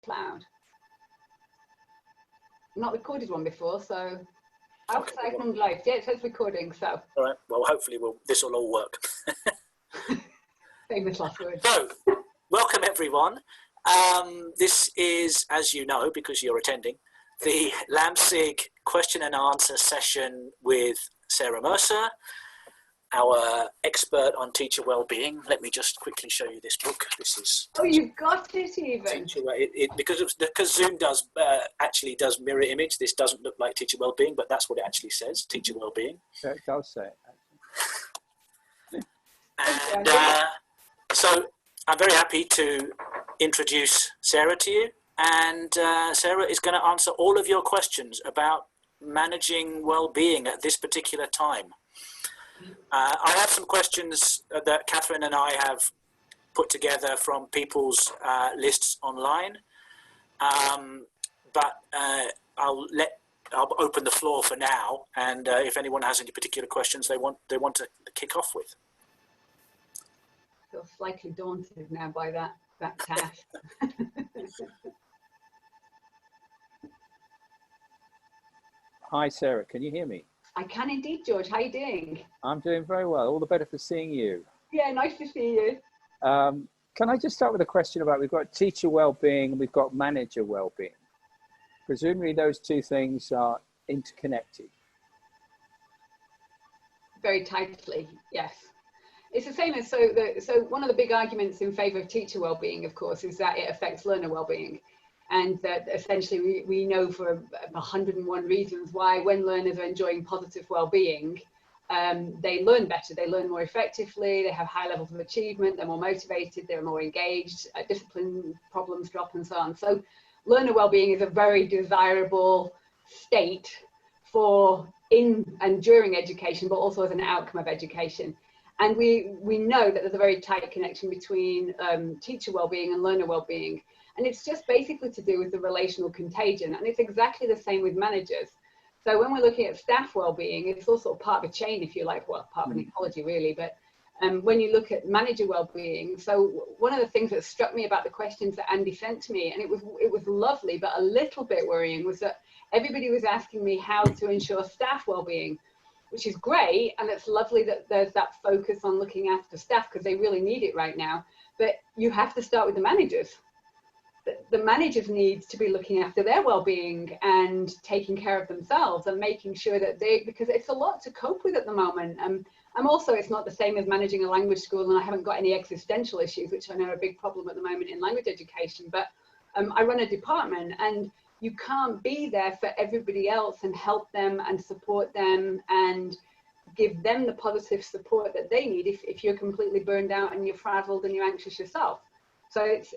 cloud. Not recorded one before, so Aufzeichnung live. Yeah, it says recording, so. All right, well, hopefully this will all work. Famous last word. So, welcome everyone. This is, as you know, because you're attending, the LAMSIG question and answer session with Sarah Mercer, our expert on teacher wellbeing. Let me just quickly show you this book. This is. Oh, you've got it even. Because Zoom actually does mirror image. This doesn't look like teacher wellbeing, but that's what it actually says. Teacher wellbeing. Yeah, it does say it. And so I'm very happy to introduce Sarah to you. And Sarah is going to answer all of your questions about managing well-being at this particular time. I have some questions that Catherine and I have put together from people's lists online, but I'll open the floor for now. And if anyone has any particular questions they want to kick off with. I feel slightly daunted now by that task. Hi, Sarah. Can you hear me? I can indeed, George. How are you doing? I'm doing very well. All the better for seeing you. Yeah, nice to see you. Can I just start with a question about, we've got teacher wellbeing and we've got manager wellbeing. Presumably those two things are interconnected. Very tightly, yes. It's the same as, so one of the big arguments in favour of teacher wellbeing, of course, is that it affects learner wellbeing. And that essentially we know for 101 reasons why when learners are enjoying positive well-being, they learn better, they learn more effectively, they have high levels of achievement, they're more motivated, they're more engaged, discipline problems drop and so on. So learner well-being is a very desirable state for in and during education, but also as an outcome of education. And we know that there's a very tight connection between teacher well-being and learner well-being. And it's just basically to do with the relational contagion. And it's exactly the same with managers. So when we're looking at staff well-being, it's also part of a chain, if you like, well, part of an ecology really. But when you look at manager well-being, so one of the things that struck me about the questions that Andy sent to me, and it was lovely, but a little bit worrying, was that everybody was asking me how to ensure staff well-being, which is great. And it's lovely that there's that focus on looking after staff because they really need it right now. But you have to start with the managers. The managers need to be looking after their well-being and taking care of themselves and making sure that because it's a lot to cope with at the moment. I'm also, it's not the same as managing a language school, and I haven't got any existential issues, which I know are a big problem at the moment in language education, but I run a department, and you can't be there for everybody else and help them and support them and give them the positive support that they need if you're completely burned out and you're frazzled and you're anxious yourself. So it's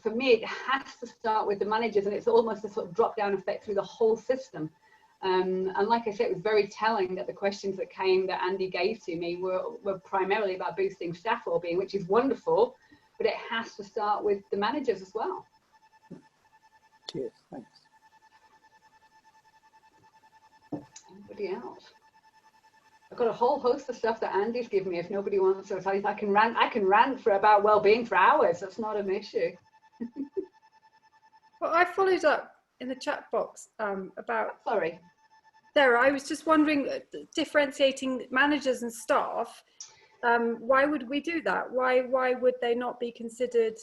for me, it has to start with the managers, and it's almost a sort of drop-down effect through the whole system. And like I said, it was very telling that the questions that Andy gave to me were primarily about boosting staff well-being, which is wonderful, but it has to start with the managers as well. Cheers, thanks. Anybody else? I've got a whole host of stuff that Andy's given me. If nobody wants to, I can rant for about well-being for hours. That's not an issue. Well, I followed up in the chat box about. Sorry, Sarah, I was just wondering, differentiating managers and staff. Why would we do that? Why would they not be considered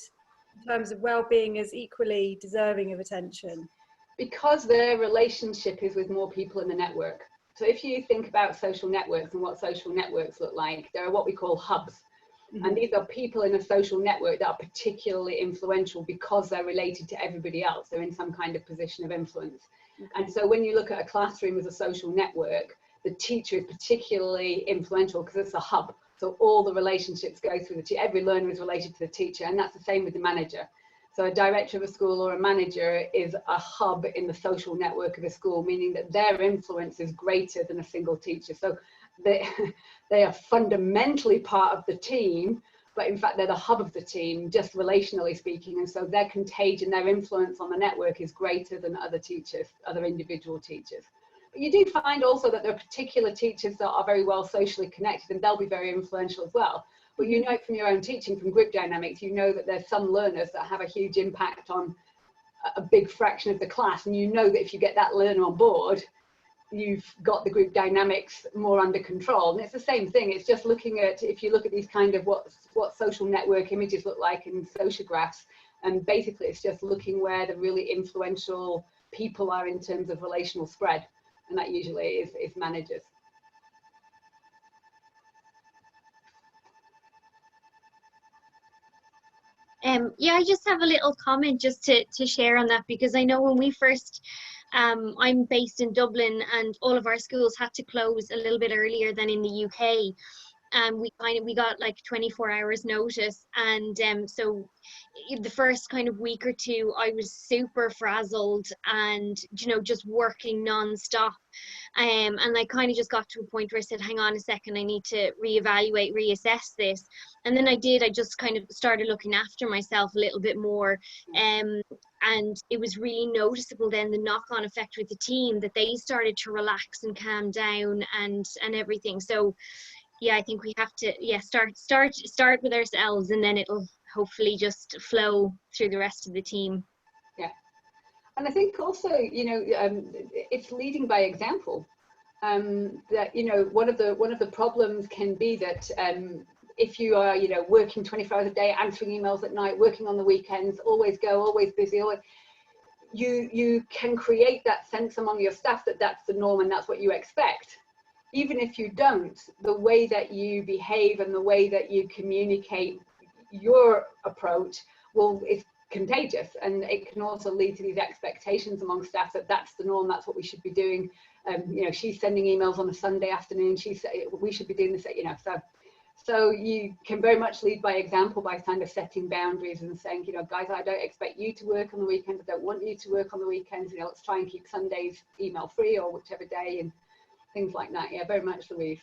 in terms of well-being as equally deserving of attention? Because their relationship is with more people in the network. So if you think about social networks and what social networks look like, there are what we call hubs. Mm-hmm. And these are people in a social network that are particularly influential because they're related to everybody else. They're in some kind of position of influence. Okay. And so when you look at a classroom as a social network, the teacher is particularly influential because it's a hub. So all the relationships go through the teacher. Every learner is related to the teacher, and that's the same with the manager. So a director of a school or a manager is a hub in the social network of a school, meaning that their influence is greater than a single teacher. So they are fundamentally part of the team, but in fact, they're the hub of the team, just relationally speaking. And so their contagion, their influence on the network is greater than other teachers, other individual teachers. But you do find also that there are particular teachers that are very well socially connected, and they'll be very influential as well. But you know from your own teaching, from group dynamics, you know that there's some learners that have a huge impact on a big fraction of the class, and you know that if you get that learner on board, you've got the group dynamics more under control. And it's the same thing. It's just looking at, if you look at these kind of what social network images look like in sociographs, and basically it's just looking where the really influential people are in terms of relational spread, and that usually is managers. Yeah, I just have a little comment just to share on that, because I know when we first, I'm based in Dublin, and all of our schools had to close a little bit earlier than in the UK. We got like 24 hours notice, and so the first kind of week or two I was super frazzled and, you know, just working non-stop, and I kind of just got to a point where I said, hang on a second, I need to reevaluate, reassess this. And then I just kind of started looking after myself a little bit more, and it was really noticeable then, the knock-on effect with the team, that they started to relax and calm down and everything. So yeah, I think we have to, start with ourselves, and then it'll hopefully just flow through the rest of the team. Yeah, and I think also, you know, it's leading by example. That, you know, one of the problems can be that if you are, you know, working 24 hours a day, answering emails at night, working on the weekends, always busy, you can create that sense among your staff that that's the norm and that's what you expect. Even if you don't, the way that you behave and the way that you communicate your approach is contagious, and it can also lead to these expectations among staff that that's the norm, that's what we should be doing. You know, she's sending emails on a Sunday afternoon, we should be doing this, you know. So you can very much lead by example by kind of setting boundaries and saying, you know, guys, I don't expect you to work on the weekends, I don't want you to work on the weekends, you know, let's try and keep Sundays email free or whichever day, and things like that. Yeah, very much, Louise.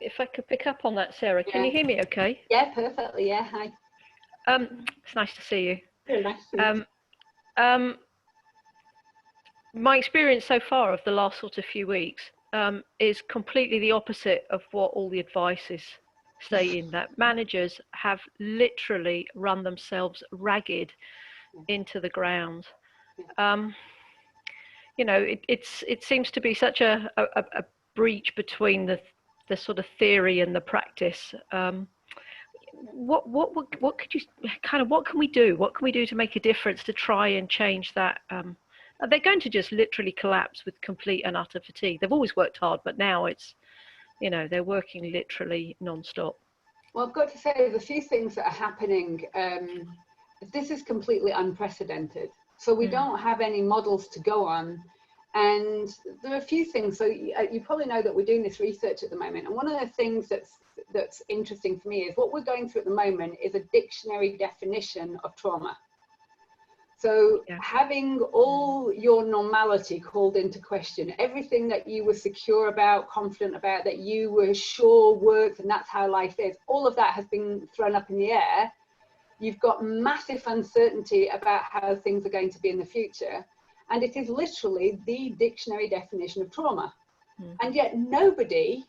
If I could pick up on that, Sarah, can you hear me okay? Yeah, perfectly. Yeah, hi. It's nice to see you. Very nice to meet you. My experience so far of the last sort of few weeks is completely the opposite of what all the advice is saying, that managers have literally run themselves ragged into the ground. You know, it seems to be such a breach between the sort of theory and the practice. What could you kind of, what can we do? What can we do to make a difference to try and change that? Are they going to just literally collapse with complete and utter fatigue? They've always worked hard, but now it's, you know, they're working literally non-stop. Well, I've got to say there's a few things that are happening. This is completely unprecedented. So we don't have any models to go on. And there are a few things. So you probably know that we're doing this research at the moment. And one of the things that's interesting for me is what we're going through at the moment is a dictionary definition of trauma. So having all your normality called into question, everything that you were secure about, confident about, that you were sure worked, and that's how life is, all of that has been thrown up in the air. You've got massive uncertainty about how things are going to be in the future. And it is literally the dictionary definition of trauma. And yet nobody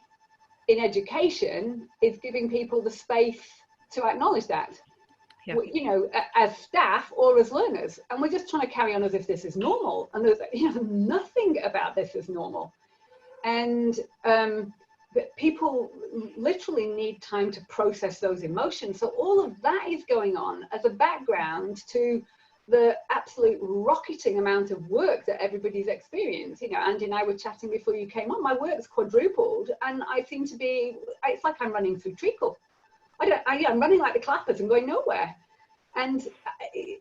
in education is giving people the space to acknowledge that. You know, as staff or as learners, and we're just trying to carry on as if this is normal, and there's, you know, nothing about this is normal. And but people literally need time to process those emotions. So all of that is going on as a background to the absolute rocketing amount of work that everybody's experienced. You know, Andy and I were chatting before you came on, my work's quadrupled, and I seem to be, it's like I'm running through treacle. I'm running like the clappers and going nowhere. And,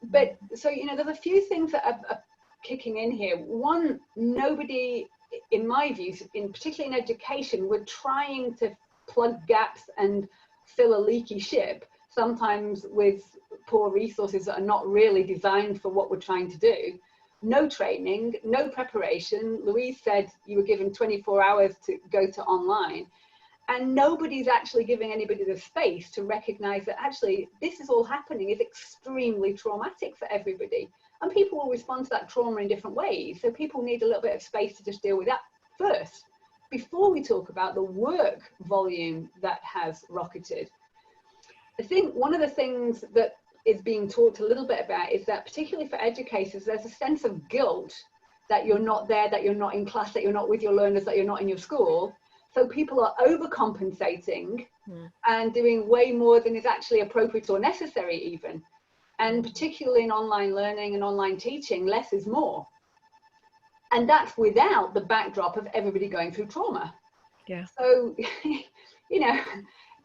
but, so, you know, there's a few things that are kicking in here. One, nobody, in my view, particularly in education, we're trying to plug gaps and fill a leaky ship, sometimes with poor resources that are not really designed for what we're trying to do. No training, no preparation. Louise said you were given 24 hours to go to online. And nobody's actually giving anybody the space to recognize that actually this is all happening is extremely traumatic for everybody. And people will respond to that trauma in different ways. So people need a little bit of space to just deal with that first, before we talk about the work volume that has rocketed. I think one of the things that is being talked a little bit about is that, particularly for educators, there's a sense of guilt that you're not there, that you're not in class, that you're not with your learners, that you're not in your school. So people are overcompensating and doing way more than is actually appropriate or necessary even. And particularly in online learning and online teaching, less is more. And that's without the backdrop of everybody going through trauma. Yeah. So, you know,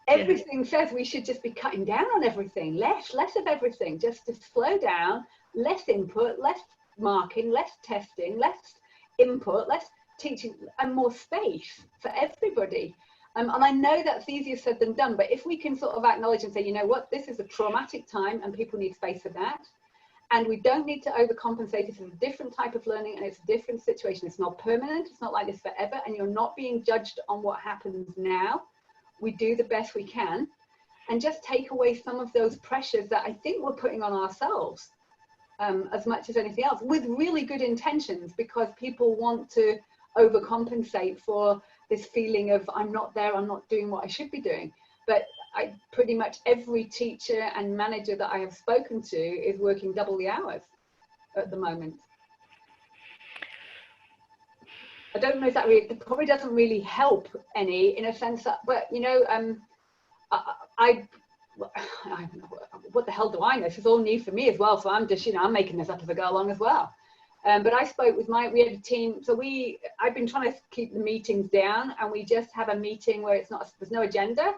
everything says we should just be cutting down on everything, less of everything, just to slow down, less input, less marking, less testing, less input, less teaching, and more space for everybody. And I know that's easier said than done, but if we can sort of acknowledge and say, you know what, this is a traumatic time and people need space for that. And we don't need to overcompensate. It's a different type of learning and it's a different situation. It's not permanent. It's not like this forever. And you're not being judged on what happens now. We do the best we can and just take away some of those pressures that I think we're putting on ourselves as much as anything else, with really good intentions, because people want to overcompensate for this feeling of I'm not there, I'm not doing what I should be doing. But pretty much every teacher and manager that I have spoken to is working double the hours at the moment. I don't know if that really, it probably doesn't really help any in a sense that, but you know, what the hell do I know? This is all new for me as well. So I'm just, you know, I'm making this up as I go along as well. But I spoke with we had a team. So I've been trying to keep the meetings down, and we just have a meeting where there's no agenda.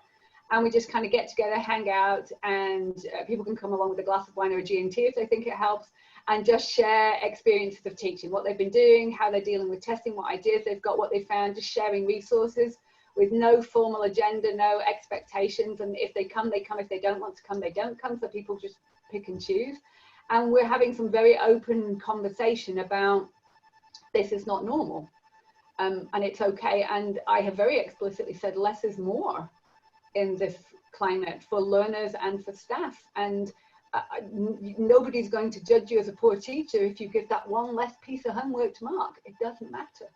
And we just kind of get together, hang out, and people can come along with a glass of wine or a G&T if they think it helps, and just share experiences of teaching, what they've been doing, how they're dealing with testing, what ideas they've got, what they found, just sharing resources with no formal agenda, no expectations. And if they come, they come. If they don't want to come, they don't come. So people just pick and choose. And we're having some very open conversation about this is not normal, and it's okay. And I have very explicitly said less is more in this climate for learners and for staff. And nobody's going to judge you as a poor teacher if you give that one less piece of homework to mark. It doesn't matter.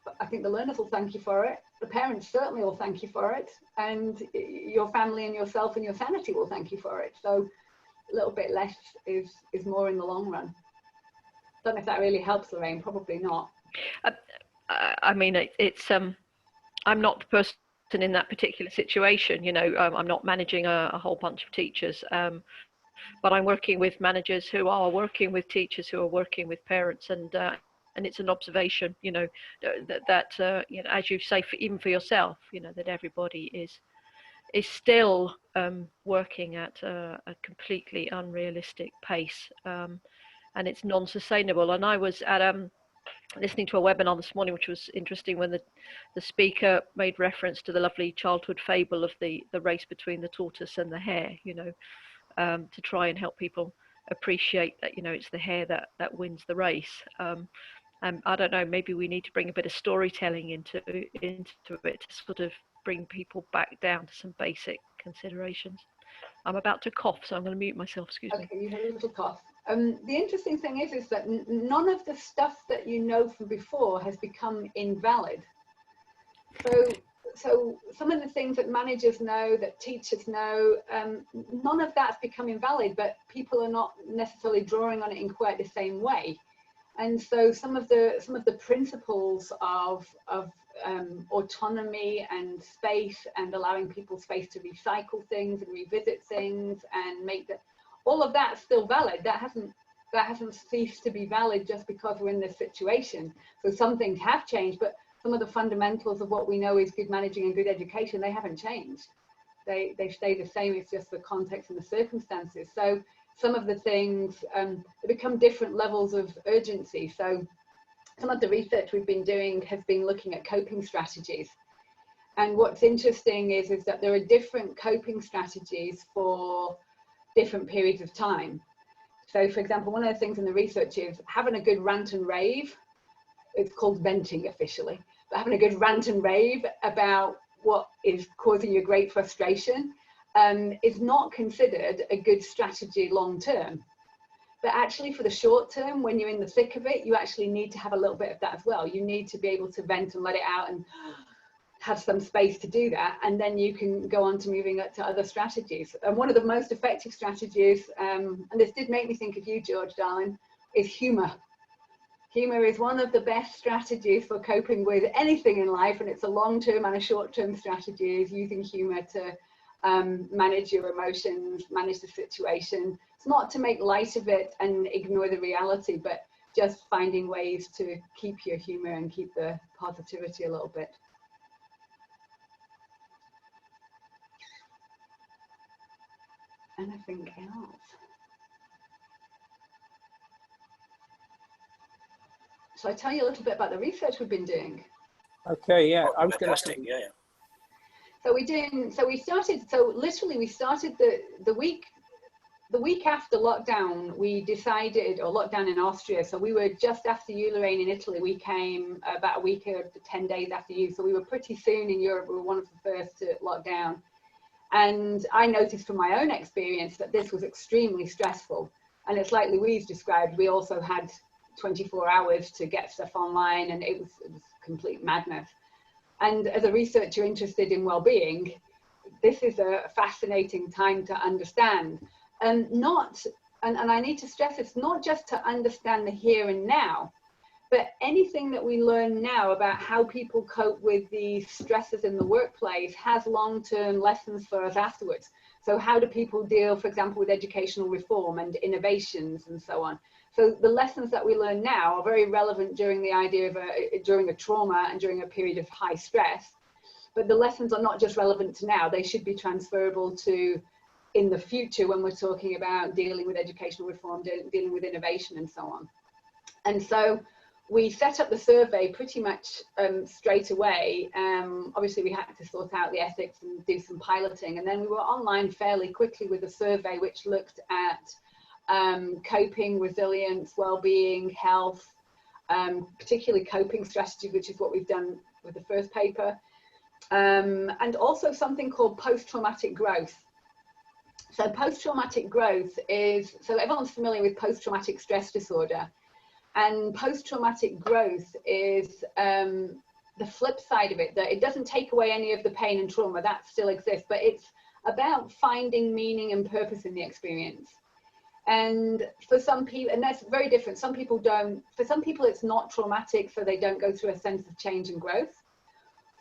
But I think the learners will thank you for it. The parents certainly will thank you for it. And your family and yourself and your sanity will thank you for it. So a little bit less is more in the long run. Don't know if that really helps, Lorraine. Probably not. I mean, it's I'm not the person in that particular situation. You know, I'm not managing a whole bunch of teachers, but I'm working with managers who are working with teachers who are working with parents, and it's an observation, you know, that you know, as you say, even for yourself, you know, that everybody is still working at a completely unrealistic pace, and it's non-sustainable. And I was at listening to a webinar this morning, which was interesting, when the speaker made reference to the lovely childhood fable of the race between the tortoise and the hare, you know, to try and help people appreciate that, you know, it's the hare that wins the race. And I don't know, maybe we need to bring a bit of storytelling into it to sort of bring people back down to some basic considerations. I'm about to cough, so I'm going to mute myself. Excuse me. Okay, you had a little cough. The interesting thing is that none of the stuff that you know from before has become invalid. So some of the things that managers know, that teachers know, none of that's become invalid, but people are not necessarily drawing on it in quite the same way. And so some of the principles of autonomy and space, and allowing people space to recycle things and revisit things and make that, all of that's still valid. That hasn't ceased to be valid just because we're in this situation. So some things have changed, but some of the fundamentals of what we know is good managing and good education, they haven't changed. They stay the same. It's just the context and the circumstances. So some of the things they become different levels of urgency. So some of the research we've been doing has been looking at coping strategies. And what's interesting is that there are different coping strategies for different periods of time. So for example, one of the things in the research is having a good rant and rave. It's called venting officially, but having a good rant and rave about what is causing you great frustration is not considered a good strategy long term. But actually for the short term, when you're in the thick of it, you actually need to have a little bit of that as well. You need to be able to vent and let it out and have some space to do that, and then you can go on to moving up to other strategies. And one of the most effective strategies, and this did make me think of you, George, darling, is humor. Humor is one of the best strategies for coping with anything in life, and it's a long-term and a short-term strategy, is using humor to manage your emotions, manage the situation. It's not to make light of it and ignore the reality, but just finding ways to keep your humor and keep the positivity a little bit. Anything else? Shall I tell you a little bit about the research we've been doing? Okay, yeah, Oh, I was going to fantastic. Yeah. So we started the week after lockdown, we decided, or lockdown in Austria, so we were just after you, Lorraine, in Italy. We came about a week or 10 days after you, so we were pretty soon in Europe. We were one of the first to lock down. And I noticed from my own experience that this was extremely stressful. And it's like Louise described, we also had 24 hours to get stuff online, and it was complete madness. And as a researcher interested in well-being, this is a fascinating time to understand. And I need to stress, it's not just to understand the here and now, but anything that we learn now about how people cope with the stresses in the workplace has long-term lessons for us afterwards. So how do people deal, for example, with educational reform and innovations and so on? So the lessons that we learn now are very relevant during the idea of during a trauma and during a period of high stress. But the lessons are not just relevant to now, they should be transferable to in the future when we're talking about dealing with educational reform, dealing with innovation and so on. And so we set up the survey pretty much straight away. Obviously, we had to sort out the ethics and do some piloting. And then we were online fairly quickly with a survey which looked at coping, resilience, well-being, health, particularly coping strategies, which is what we've done with the first paper. And also something called post-traumatic growth. So post-traumatic growth is, so everyone's familiar with post-traumatic stress disorder. And post-traumatic growth is the flip side of it, that it doesn't take away any of the pain and trauma, that still exists, but it's about finding meaning and purpose in the experience. And for some people, and that's very different, some people don't, for some people it's not traumatic, so they don't go through a sense of change and growth.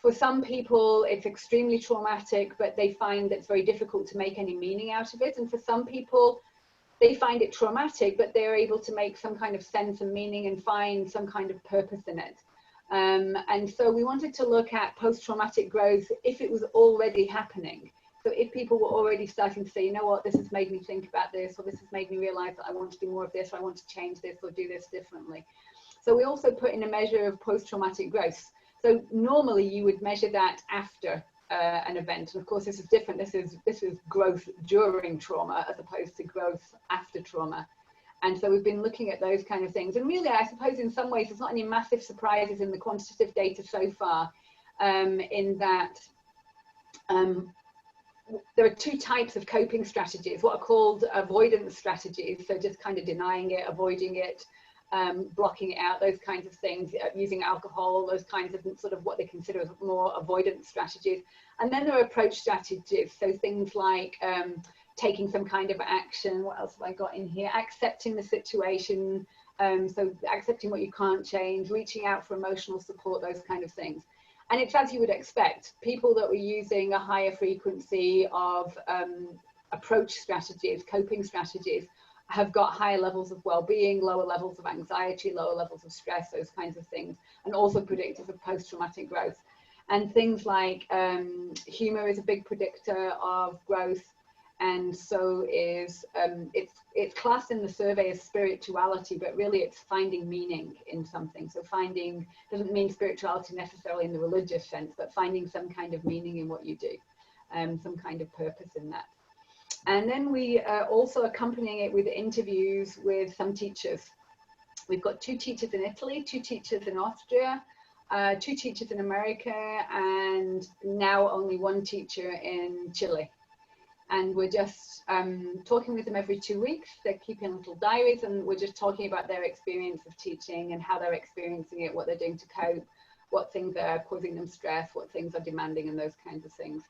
For some people, it's extremely traumatic, but they find that it's very difficult to make any meaning out of it. And for some people, they find it traumatic, but they're able to make some kind of sense and meaning and find some kind of purpose in it. And so we wanted to look at post-traumatic growth if it was already happening. So if people were already starting to say, you know what, this has made me think about this, or this has made me realize that I want to do more of this, or I want to change this or do this differently. So we also put in a measure of post-traumatic growth. So normally you would measure that after an event, and of course this is different. This is growth during trauma as opposed to growth after trauma. And so we've been looking at those kind of things. And really, I suppose in some ways there's not any massive surprises in the quantitative data so far, in that there are two types of coping strategies, what are called avoidance strategies, so just kind of denying it, avoiding it, blocking it out, those kinds of things, using alcohol, those kinds of sort of what they consider as more avoidance strategies. And then there are approach strategies, so things like taking some kind of action. What else have I got in here? Accepting the situation, so accepting what you can't change, reaching out for emotional support, those kind of things. And it's as you would expect, people that were using a higher frequency of approach strategies, coping strategies, have got higher levels of well-being, lower levels of anxiety, lower levels of stress, those kinds of things, and also predictors of post-traumatic growth. And things like humor is a big predictor of growth, and so is, it's classed in the survey as spirituality, but really it's finding meaning in something. So finding doesn't mean spirituality necessarily in the religious sense, but finding some kind of meaning in what you do, some kind of purpose in that. And then we are also accompanying it with interviews with some teachers. We've got 2 teachers in Italy, 2 teachers in Austria, 2 teachers in America, and now only 1 teacher in Chile. And we're just talking with them every 2 weeks. They're keeping little diaries, and we're just talking about their experience of teaching and how they're experiencing it, what they're doing to cope, what things are causing them stress, what things are demanding, and those kinds of things.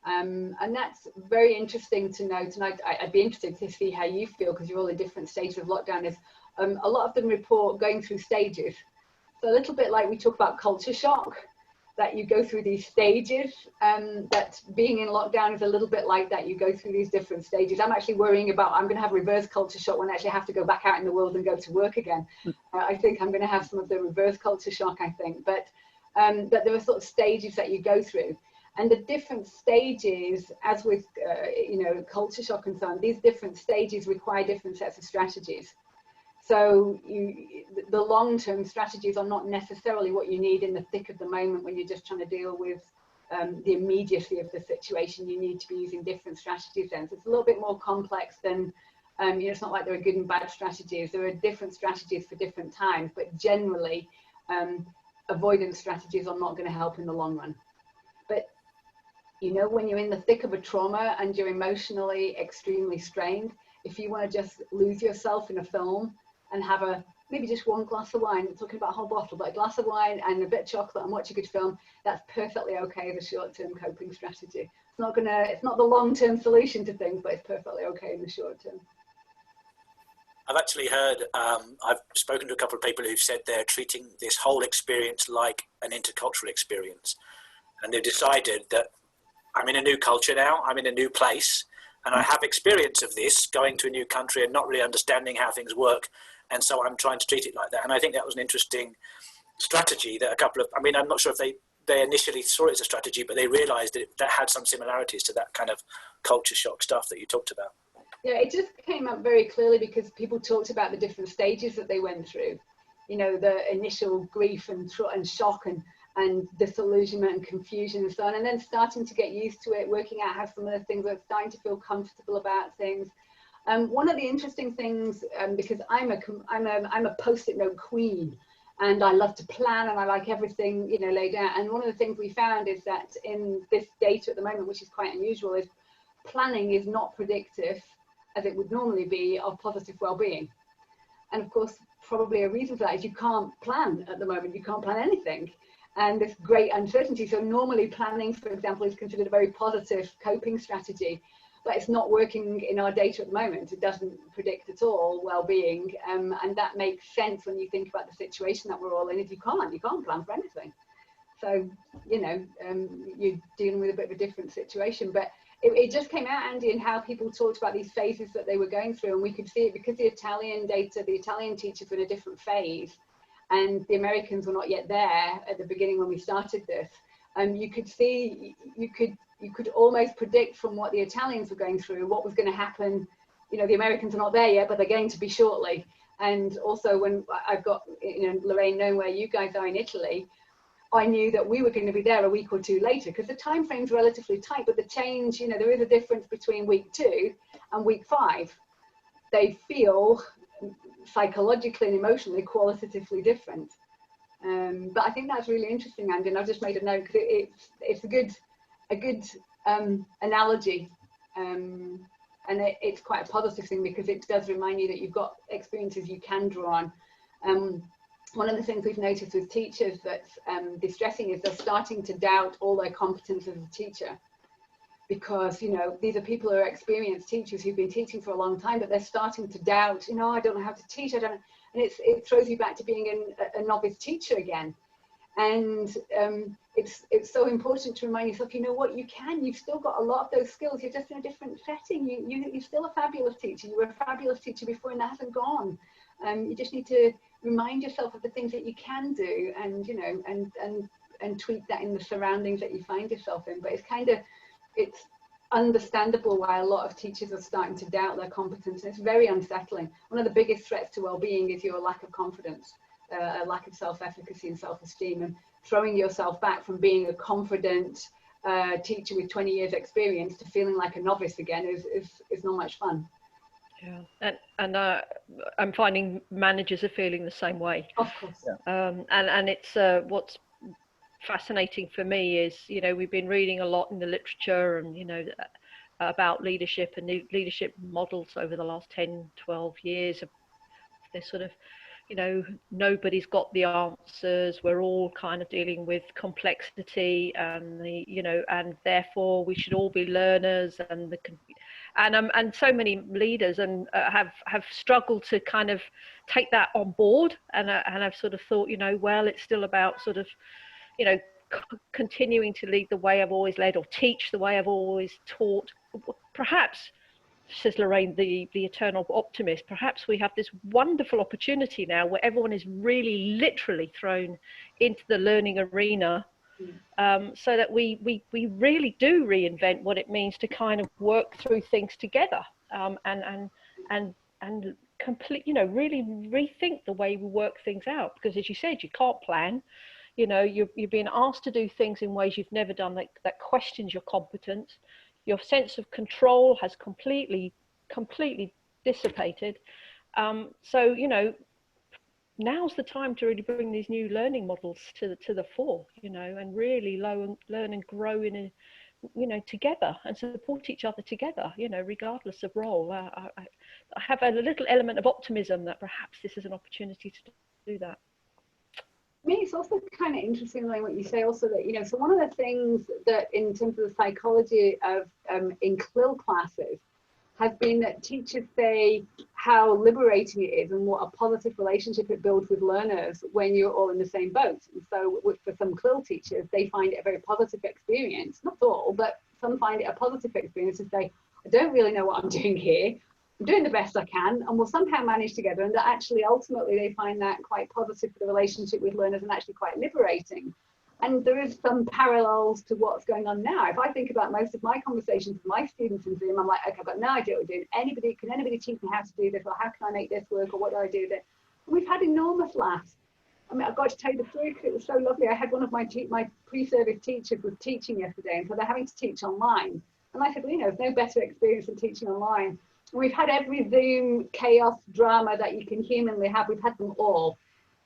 And that's very interesting to note, and I'd be interested to see how you feel, because you're all in different stages of lockdown. Is a lot of them report going through stages. So a little bit like we talk about culture shock, that you go through these stages, that being in lockdown is a little bit like that. You go through these different stages. I'm actually worrying about, I'm going to have reverse culture shock when I actually have to go back out in the world and go to work again. I think I'm going to have some of the reverse culture shock, I think. But there are sort of stages that you go through. And the different stages, as with, culture shock and so on, these different stages require different sets of strategies. So the long-term strategies are not necessarily what you need in the thick of the moment when you're just trying to deal with the immediacy of the situation. You need to be using different strategies then. So it's a little bit more complex than, it's not like there are good and bad strategies. There are different strategies for different times, but generally avoidance strategies are not going to help in the long run. But when you're in the thick of a trauma and you're emotionally extremely strained, if you want to just lose yourself in a film and have maybe just one glass of wine, I'm talking about a whole bottle, but a glass of wine and a bit of chocolate and watch a good film, that's perfectly okay as a short-term coping strategy. It's not the long-term solution to things, but it's perfectly okay in the short term. I've actually heard, I've spoken to a couple of people who've said they're treating this whole experience like an intercultural experience. And they've decided that I'm in a new culture now, I'm in a new place, and I have experience of this, going to a new country and not really understanding how things work. And so I'm trying to treat it like that. And I think that was an interesting strategy that I'm not sure if they initially saw it as a strategy, but they realized that had some similarities to that kind of culture shock stuff that you talked about. Yeah, it just came up very clearly because people talked about the different stages that they went through. The initial grief and shock and disillusionment and confusion and so on, and then starting to get used to it, working out how some of the things are starting to feel comfortable about things. One of the interesting things, because I'm a post-it note queen, and I love to plan and I like everything laid out. And one of the things we found is that in this data at the moment, which is quite unusual, is planning is not predictive, as it would normally be, of positive well-being. And of course, probably a reason for that is you can't plan at the moment. You can't plan anything. And this great uncertainty. So normally planning, for example, is considered a very positive coping strategy, but it's not working in our data at the moment. It doesn't predict at all well-being. And that makes sense when you think about the situation that we're all in. If you can't plan for anything. So, you're dealing with a bit of a different situation. But it just came out, Andy, in how people talked about these phases that they were going through. And we could see it because the Italian teachers were in a different phase. And the Americans were not yet there at the beginning when we started this. You could almost predict from what the Italians were going through what was going to happen. The Americans are not there yet, but they're going to be shortly. And also when I've got, Lorraine, knowing where you guys are in Italy, I knew that we were going to be there a week or two later because the time frame's relatively tight, but the change, there is a difference between week 2 and week 5. They feel psychologically and emotionally qualitatively different. But I think that's really interesting, Andy, and I've just made a note because it's a good analogy, and it's quite a positive thing because it does remind you that you've got experiences you can draw on. One of the things we've noticed with teachers that's distressing is they're starting to doubt all their competence as a teacher. Because, these are people who are experienced teachers who've been teaching for a long time, but they're starting to doubt, I don't know how to teach, and it throws you back to being a novice teacher again. And it's so important to remind yourself, you've still got a lot of those skills, you're just in a different setting. You're still a fabulous teacher, you were a fabulous teacher before, and that hasn't gone. You just need to remind yourself of the things that you can do and tweak that in the surroundings that you find yourself in. But it's understandable why a lot of teachers are starting to doubt their competence, and it's very unsettling. One of the biggest threats to well-being is your lack of confidence, a lack of self-efficacy and self-esteem, and throwing yourself back from being a confident teacher with 20 years experience to feeling like a novice again is not much fun. Yeah, and I'm finding managers are feeling the same way. Of course. Yeah. And it's what's fascinating for me is, we've been reading a lot in the literature and, about leadership and leadership models over the last 10, 12 years. They're sort of you know, nobody's got the answers. We're all kind of dealing with complexity, and the, you know, and therefore we should all be learners. And so many leaders have struggled to kind of take that on board, and I've sort of thought, you know, well, it's still about sort of, you know, continuing to lead the way I've always led, or teach the way I've always taught. Perhaps, says Lorraine, the eternal optimist, perhaps we have this wonderful opportunity now where everyone is really literally thrown into the learning arena, so that we really do reinvent what it means to kind of work through things together, and complete, you know, really rethink the way we work things out. Because as you said, you can't plan. You know, you're being asked to do things in ways you've never done, that questions your competence. Your sense of control has completely dissipated. So, you know, now's the time to really bring these new learning models to the fore, you know, and really learn and grow in a, you know, together, and support each other together, you know, regardless of role. I have a little element of optimism that perhaps this is an opportunity to do that. I mean, it's also kind of interesting, like what you say also, that, you know, so one of the things that in terms of the psychology of in CLIL classes has been that teachers say how liberating it is and what a positive relationship it builds with learners when you're all in the same boat. And so for some CLIL teachers, they find it a very positive experience, not all, but some find it a positive experience to say, I don't really know what I'm doing here. I'm doing the best I can, and we'll somehow manage together. And that actually, ultimately, they find that quite positive for the relationship with learners, and actually quite liberating. And there is some parallels to what's going on now. If I think about most of my conversations with my students in Zoom, I'm like, okay, I've got no idea what we're doing. Can anybody teach me how to do this, or how can I make this work, or what do I do there? And we've had enormous laughs. I mean, I've got to tell you the truth, it was so lovely. I had one of my pre-service teachers was teaching yesterday, and so they're having to teach online. And I said, well, you know, there's no better experience than teaching online. We've had every Zoom chaos drama that you can humanly have. We've had them all.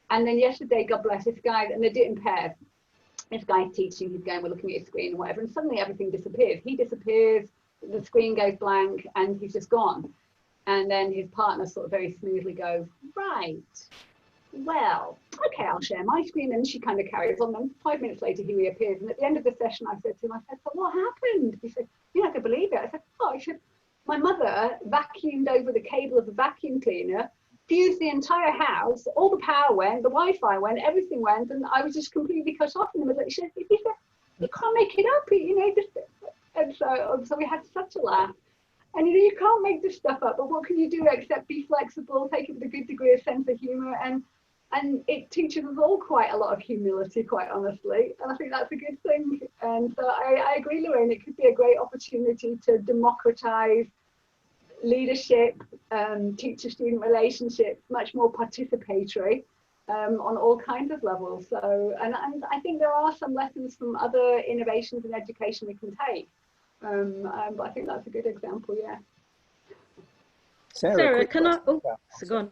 And then yesterday, God bless this guy, and they do it in pairs. This guy's teaching, he's going, we're looking at his screen and whatever, and suddenly everything disappears. He disappears, the screen goes blank, and he's just gone. And then his partner sort of very smoothly goes, right, well, okay, I'll share my screen. And she kind of carries on. And 5 minutes later, he reappears. And at the end of the session, I said to him, so what happened? He said, you're not going to believe it. I said, oh, my mother vacuumed over the cable of the vacuum cleaner, fused the entire house, all the power went, the Wi-Fi went, everything went, and I was just completely cut off in the middle. She said, you can't make it up, you know. And so we had such a laugh. And you know, you can't make this stuff up, but what can you do except be flexible, take it with a good degree of sense of humour, and it teaches us all quite a lot of humility, quite honestly. And I think that's a good thing. And so I agree, Lorraine, it could be a great opportunity to democratise leadership, teacher-student relationships, much more participatory on all kinds of levels. So, and I think there are some lessons from other innovations in education we can take. But I think that's a good example, yeah. Sarah, can I? Oh, so go on.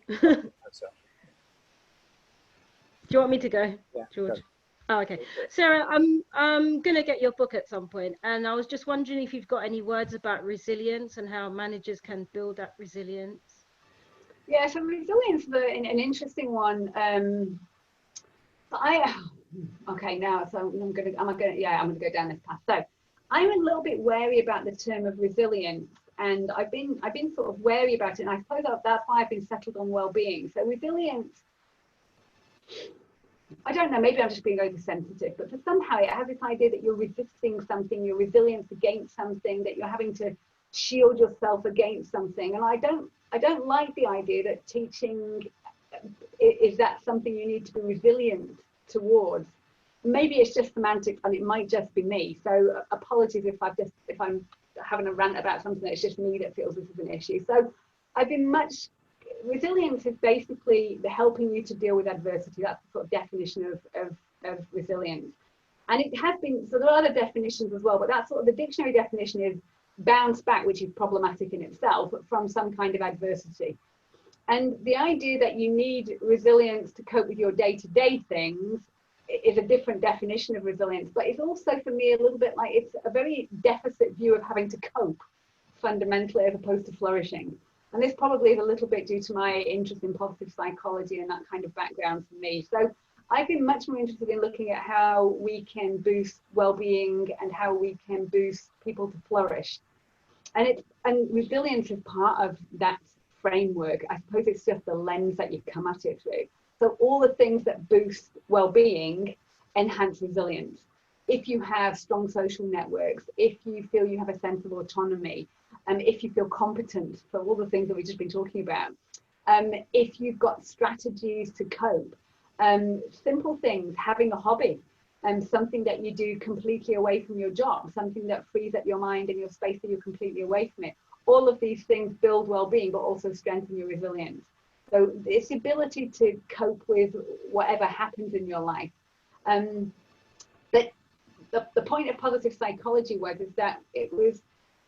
Do you want me to go, yeah, George? go. Oh, okay. Sarah, I'm going to get your book at some point, and I was just wondering if you've got any words about resilience and how managers can build that resilience. Yeah, so resilience is an interesting one. Okay, now so I'm gonna go down this path. So I'm a little bit wary about the term of resilience, and I've been sort of wary about it, and I suppose that's why I've been settled on well-being. So resilience, I don't know, maybe I'm just being oversensitive, but somehow it has this idea that you're resisting something, you're resilient against something, that you're having to shield yourself against something. And I don't like the idea that teaching is that something you need to be resilient towards. Maybe it's just semantics, and it might just be me. So apologies if I'm having a rant about something that's just me that feels this is an issue. So resilience is basically the helping you to deal with adversity. That's the sort of definition of resilience. And it has been, so there are other definitions as well, but that's sort of the dictionary definition is bounce back, which is problematic in itself, but from some kind of adversity. And the idea that you need resilience to cope with your day-to-day things is a different definition of resilience, but it's also for me a little bit like it's a very deficit view of having to cope fundamentally as opposed to flourishing. And this probably is a little bit due to my interest in positive psychology and that kind of background for me. So I've been much more interested in looking at how we can boost well-being and how we can boost people to flourish. And resilience is part of that framework. I suppose it's just the lens that you come at it through. So all the things that boost well-being enhance resilience. If you have strong social networks, if you feel you have a sense of autonomy, if you feel competent, so all the things that we've just been talking about, if you've got strategies to cope, simple things, having a hobby, something that you do completely away from your job, something that frees up your mind and your space that you're completely away from it. All of these things build well-being, but also strengthen your resilience. So it's the ability to cope with whatever happens in your life. But the point of positive psychology is that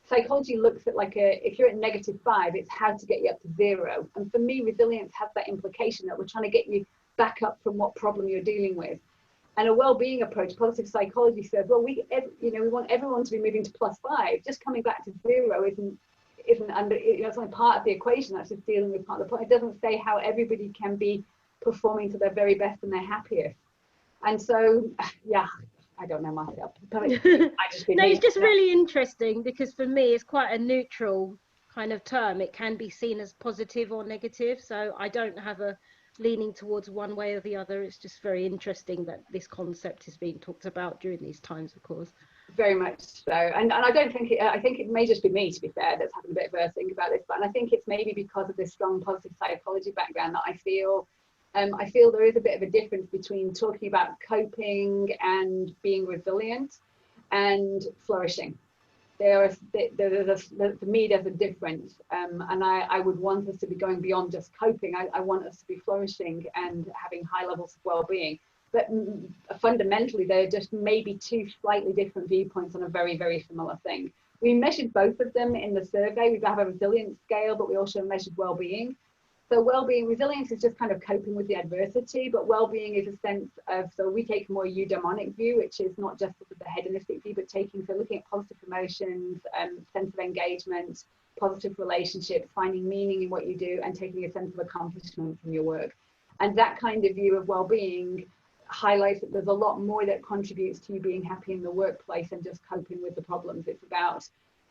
psychology looks at if you're at -5, it's how to get you up to 0. And for me, resilience has that implication that we're trying to get you back up from what problem you're dealing with. And a well-being approach, positive psychology says, well, we want everyone to be moving to +5. Just coming back to 0 isn't under, it's only part of the equation. That's just dealing with part of the point. It doesn't say how everybody can be performing to their very best and their happiest. And so, yeah, I don't know myself. No, it's just really interesting because for me, it's quite a neutral kind of term. It can be seen as positive or negative. So I don't have a leaning towards one way or the other. It's just very interesting that this concept is being talked about during these times, of course. Very much so. And I don't think I think it may just be me, to be fair, that's having a bit of a think about this. But I think it's maybe because of this strong positive psychology background that I feel there is a bit of a difference between talking about coping and being resilient and flourishing. For me, there's a difference. And I would want us to be going beyond just coping. I want us to be flourishing and having high levels of well-being. But fundamentally, they're just maybe two slightly different viewpoints on a very, very similar thing. We measured both of them in the survey. We have a resilience scale, but we also measured well-being. So well-being, resilience is just kind of coping with the adversity, but well-being is a sense of, so we take a more eudaimonic view, which is not just the hedonistic view, but looking at positive emotions, sense of engagement, positive relationships, finding meaning in what you do, and taking a sense of accomplishment from your work. And that kind of view of well-being highlights that there's a lot more that contributes to you being happy in the workplace than just coping with the problems. It's about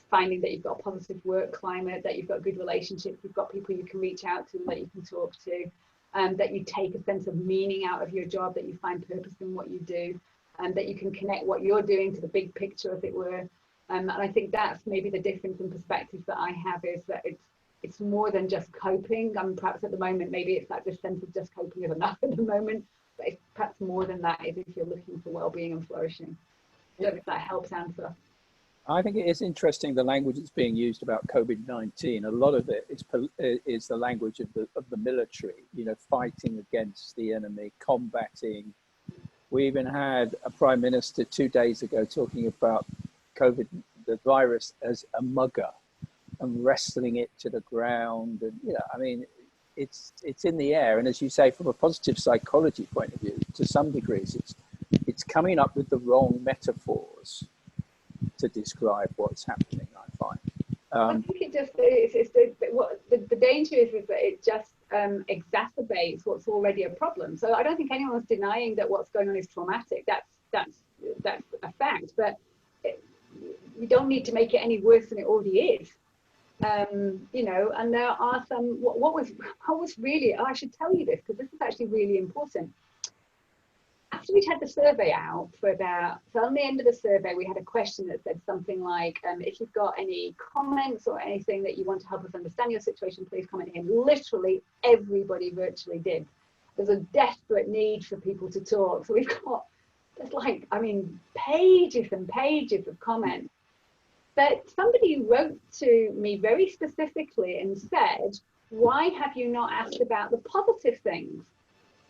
finding that you've got a positive work climate, that you've got good relationships, you've got people you can reach out to, that you can talk to, that you take a sense of meaning out of your job, that you find purpose in what you do, and that you can connect what you're doing to the big picture, as it were. And I think that's maybe the difference in perspective that I have, is that it's more than just coping. Perhaps at the moment, maybe it's like this sense of just coping is enough at the moment, but it's perhaps more than that if you're looking for well-being and flourishing. I don't know if that helps answer. I think it is interesting the language that's being used about COVID-19. A lot of it is the language of the military, fighting against the enemy, combating. We even had a prime minister 2 days ago talking about COVID, the virus, as a mugger and wrestling it to the ground. And, it's in the air. And as you say, from a positive psychology point of view, to some degrees, it's coming up with the wrong metaphors to describe what's happening, I find. I think it just the danger is that it just exacerbates what's already a problem. So I don't think anyone's denying that what's going on is traumatic. That's a fact, but you don't need to make it any worse than it already is. And there are some. What was really? I should tell you this because this is actually really important. After we'd had the survey out so on the end of the survey, we had a question that said something like, if you've got any comments or anything that you want to help us understand your situation, please comment here. Literally everybody virtually did. There's a desperate need for people to talk. So we've got, pages and pages of comments. But somebody wrote to me very specifically and said, why have you not asked about the positive things?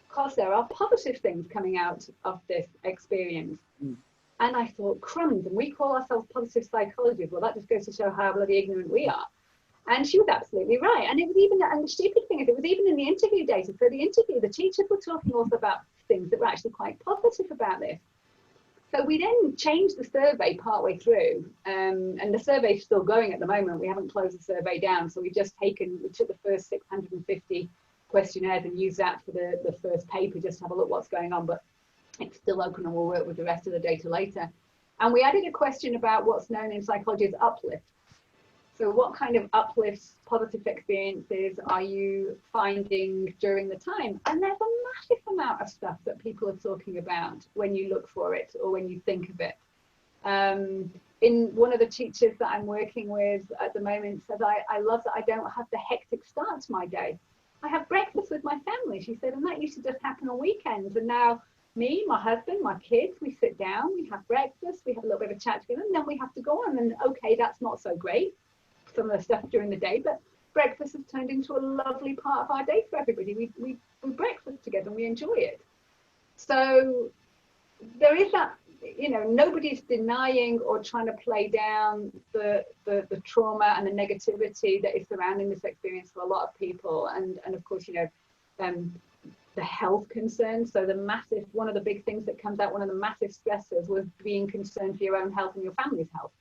Because there are positive things coming out of this experience. And I thought, crumbs, and we call ourselves positive psychologists. Well, that just goes to show how bloody ignorant we are. And she was absolutely right. And it was even, and the stupid thing is, it was even in the interview data. So the teachers were talking also about things that were actually quite positive about this. So we then changed the survey partway through, and the survey's still going at the moment. We haven't closed the survey down, so we took the first 650 questionnaires and used that for the first paper just to have a look what's going on, but it's still open and we'll work with the rest of the data later. And we added a question about what's known in psychology as uplift. So what kind of uplifts, positive experiences are you finding during the time? And there's a massive amount of stuff that people are talking about when you look for it or when you think of it. In one of the teachers that I'm working with at the moment said, I love that I don't have the hectic start to my day. I have breakfast with my family, she said, and that used to just happen on weekends. And now me, my husband, my kids, we sit down, we have breakfast, we have a little bit of a chat together, and then we have to go on. And okay, that's not so great, some of the stuff during the day, but breakfast has turned into a lovely part of our day for everybody. We breakfast together and we enjoy it. So there is that, you know, nobody's denying or trying to play down the trauma and the negativity that is surrounding this experience for a lot of people. And of course, you know, the health concerns. So one of the big things that comes out, one of the massive stressors was being concerned for your own health and your family's health.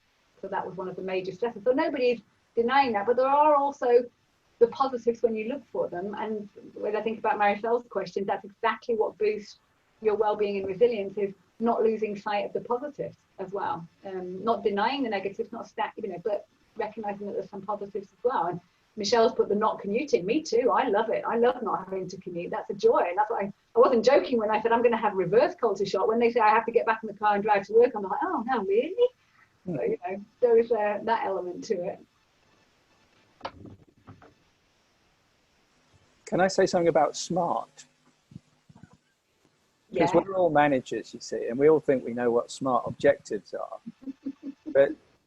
So that was one of the major stressors. So nobody's denying that, but there are also the positives when you look for them. And when I think about Marichel's question, that's exactly what boosts your well-being and resilience, is not losing sight of the positives as well. Not denying the negatives, but recognizing that there's some positives as well. And Michelle's put the not commuting. Me too. I love it. I love not having to commute. That's a joy. And that's why I wasn't joking when I said I'm going to have reverse culture shock. When they say I have to get back in the car and drive to work, I'm like, oh no, really? So, you know, there is that element to it. Can I say something about SMART? Because we're all managers, you see, and we all think we know what SMART objectives are.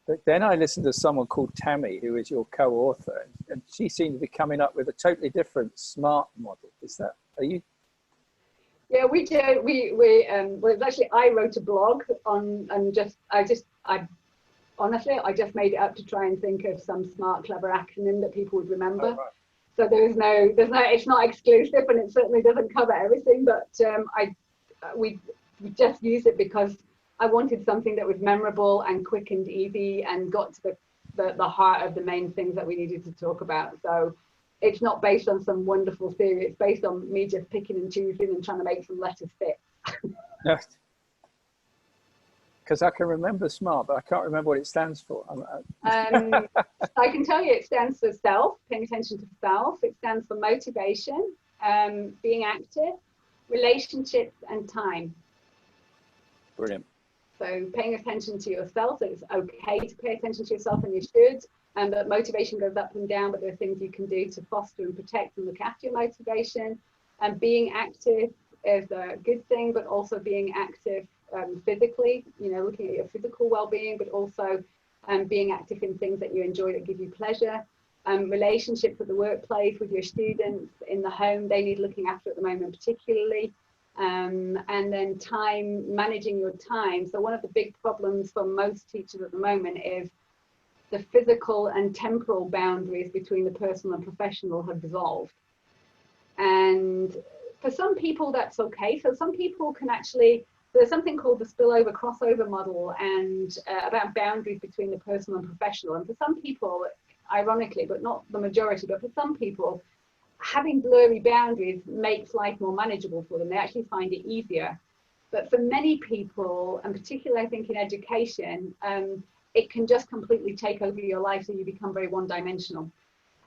But then I listened to someone called Tammy, who is your co-author, and she seemed to be coming up with a totally different SMART model. Are you? Yeah, we do. Well, actually, I wrote a blog on, and honestly, I just made it up to try and think of some smart, clever acronym that people would remember. Oh, right. So it's not exclusive, and it certainly doesn't cover everything, but we just use it because I wanted something that was memorable and quick and easy and got to the heart of the main things that we needed to talk about. So it's not based on some wonderful theory. It's based on me just picking and choosing and trying to make some letters fit. Because I can remember SMART, but I can't remember what it stands for. I can tell you it stands for self, paying attention to self. It stands for motivation, being active, relationships, and time. Brilliant. So paying attention to yourself, so it's okay to pay attention to yourself, and you should. And that motivation goes up and down, but there are things you can do to foster and protect and look after your motivation. And being active is a good thing, but also being active physically, you know, looking at your physical well-being, but also being active in things that you enjoy, that give you pleasure. Relationships at the workplace, with your students, in the home, they need looking after at the moment particularly. And then time, managing your time. So one of the big problems for most teachers at the moment is the physical and temporal boundaries between the personal and professional have dissolved. And for some people that's okay. So some people can actually, there's something called the spillover crossover model, and about boundaries between the personal and professional. And for some people, ironically, but not the majority, but for some people, having blurry boundaries makes life more manageable for them. They actually find it easier. But for many people, and particularly I think in education, it can just completely take over your life, so you become very one-dimensional.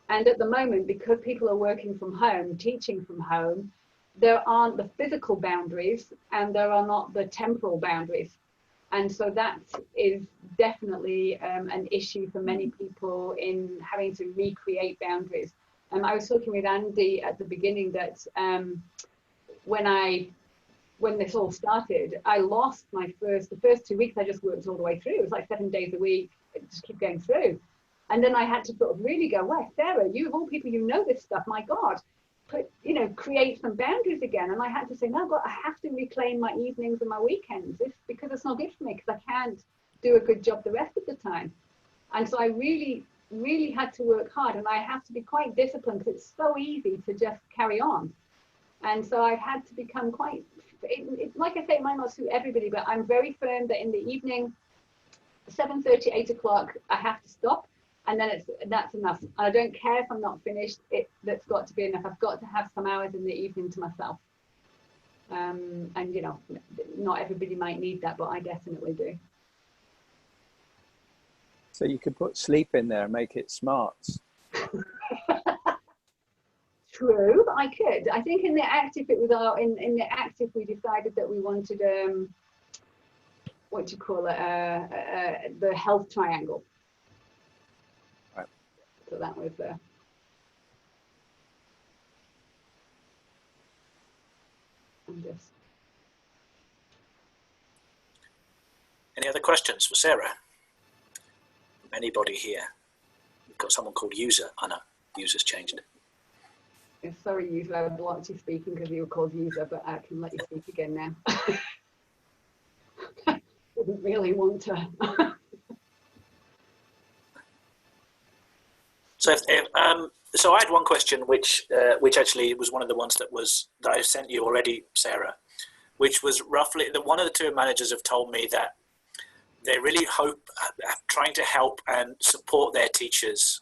And at the moment, because people are working from home, teaching from home, there aren't the physical boundaries and there are not the temporal boundaries. And so that is definitely an issue for many people in having to recreate boundaries. I was talking with Andy at the beginning that when this all started, I lost the first 2 weeks. I just worked all the way through. It was like 7 days a week, just keep going through. And then I had to sort of really go, well, Sarah, you of all people, you know this stuff, my God, create some boundaries again. And I had to say, no, I have to reclaim my evenings and my weekends because it's not good for me, because I can't do a good job the rest of the time. And so I really, really had to work hard, and I have to be quite disciplined because it's so easy to just carry on. And so I've had to become quite like I say, it might not suit everybody, but I'm very firm that in the evening, 7:30, 8 o'clock, I have to stop, and then that's enough. I don't care if I'm not finished. That's got to be enough. I've got to have some hours in the evening to myself. And you know, not everybody might need that, but I definitely do. So you could put sleep in there and make it smart. True, I could. I think in the active, it was in the active we decided that we wanted what do you call it, the health triangle. Right. So that was I'm just. Any other questions for Sarah? Anybody here? We've got someone called User. I know, User's changed it. Yeah, sorry, User, I blocked you speaking because you were called User, but I can let you speak again now. Didn't really want to. So I had one question, which actually was one of the ones that I sent you already, Sarah, which was roughly that one of the two managers have told me that they really hope trying to help and support their teachers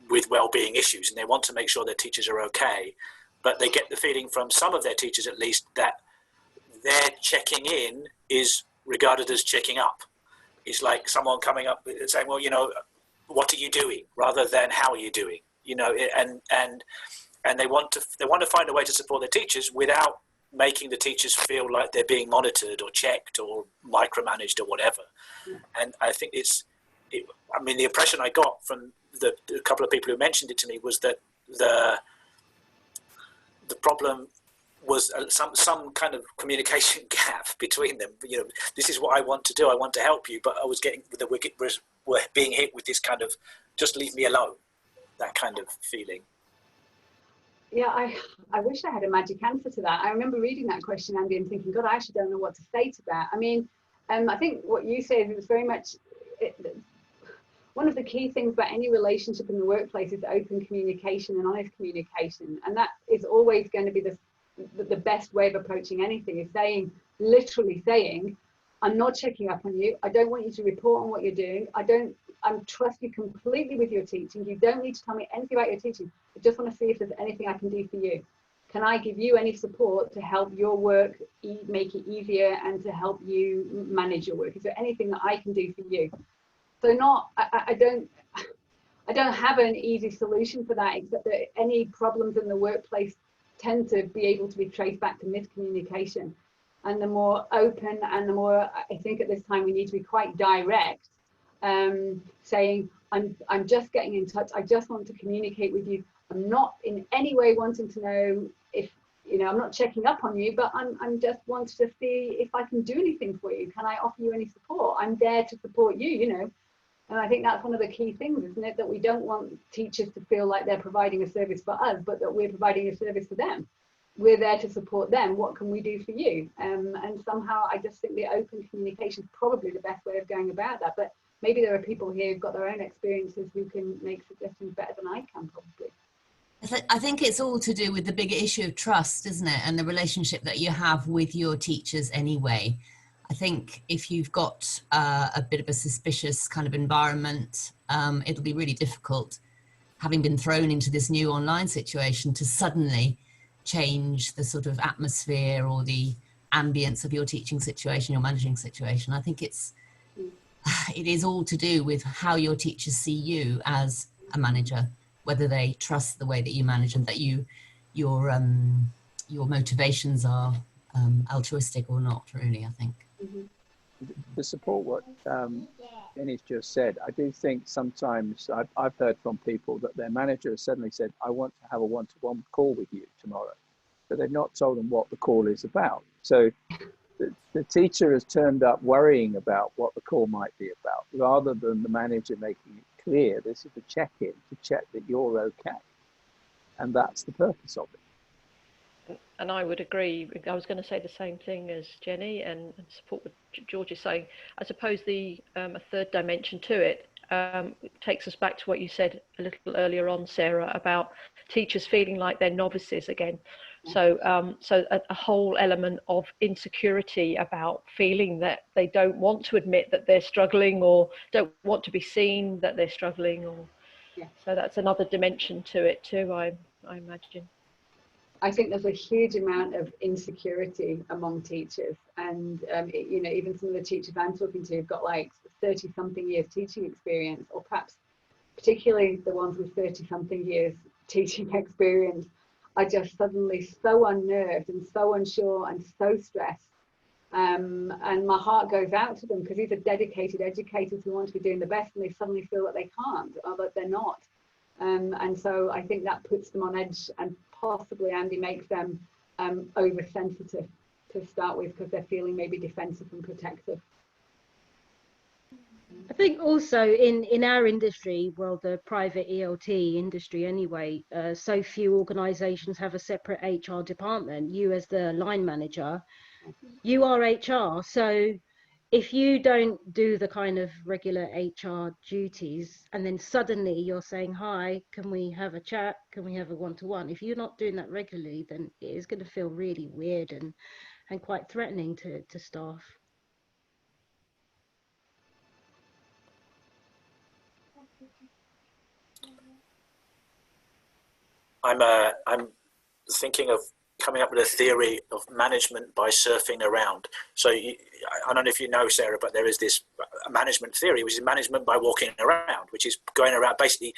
with well-being issues, and they want to make sure their teachers are okay, but they get the feeling from some of their teachers at least that their checking in is regarded as checking up. It's like someone coming up and saying, well, you know, what are you doing, rather than how are you doing, you know, and they want to find a way to support their teachers without making the teachers feel like they're being monitored or checked or micromanaged or whatever. And I think I mean, the impression I got from the couple of people who mentioned it to me was that the problem was some kind of communication gap between them. You know, this is what I want to do. I want to help you, but I was getting we're being hit with this kind of just leave me alone, that kind of feeling. Yeah, I wish I had a magic answer to that. I remember reading that question, Andy, and thinking, God, I actually don't know what to say to that. I mean, I think what you said was very much one of the key things about any relationship in the workplace is open communication and honest communication, and that is always going to be the best way of approaching anything. Is literally saying, I'm not checking up on you. I don't want you to report on what you're doing. I trust you completely with your teaching. You don't need to tell me anything about your teaching. I just want to see if there's anything I can do for you. Can I give you any support to help your work make it easier and to help you manage your work? Is there anything that I can do for you? So I don't have an easy solution for that, except that any problems in the workplace tend to be able to be traced back to miscommunication. And the more open and the more, I think at this time we need to be quite direct, saying, I'm just getting in touch. I just want to communicate with you. I'm not in any way wanting to know if, you know, I'm not checking up on you, but I'm just wanting to see if I can do anything for you. Can I offer you any support? I'm there to support you, you know. And I think that's one of the key things, isn't it? That we don't want teachers to feel like they're providing a service for us, but that we're providing a service for them. We're there to support them. What can we do for you? And somehow I just think the open communication is probably the best way of going about that. But maybe there are people here who've got their own experiences who can make suggestions better than I can, probably. I think it's all to do with the bigger issue of trust, isn't it? And the relationship that you have with your teachers anyway. I think if you've got a bit of a suspicious kind of environment, it'll be really difficult, having been thrown into this new online situation, to suddenly change the sort of atmosphere or the ambience of your teaching situation, your managing situation. I think it is all to do with how your teachers see you as a manager, whether they trust the way that you manage and that your motivations are altruistic or not, really, I think. To support what Jenny's just said, I do think sometimes I've heard from people that their manager has suddenly said, I want to have a one-to-one call with you tomorrow, but they've not told them what the call is about. So the teacher has turned up worrying about what the call might be about, rather than the manager making it clear this is a check-in to check that you're okay. And that's the purpose of it. And I would agree. I was going to say the same thing as Jenny and support what George is saying. I suppose a third dimension to it takes us back to what you said a little earlier on, Sarah, about teachers feeling like they're novices again. So, so a whole element of insecurity about feeling that they don't want to admit that they're struggling, or don't want to be seen that they're struggling, or so that's another dimension to it too, I imagine. I think there's a huge amount of insecurity among teachers, and you know, even some of the teachers I'm talking to have got like 30-something years teaching experience, or perhaps particularly the ones with 30-something years teaching experience are just suddenly so unnerved and so unsure and so stressed. And my heart goes out to them, because these are dedicated educators who want to be doing the best, and they suddenly feel that they can't, or that they're not. And so I think that puts them on edge, and possibly, Andy, makes them oversensitive to start with, because they're feeling maybe defensive and protective. I think also in our industry, well, the private ELT industry anyway, so few organisations have a separate HR department. You as the line manager, you are HR. So if you don't do the kind of regular HR duties, and then suddenly you're saying, hi, can we have a chat? Can we have a one-to-one? If you're not doing that regularly, then it is going to feel really weird and quite threatening to staff. I'm thinking of coming up with a theory of management by surfing around. So I don't know if you know, Sarah, but there is this management theory, which is management by walking around, which is going around basically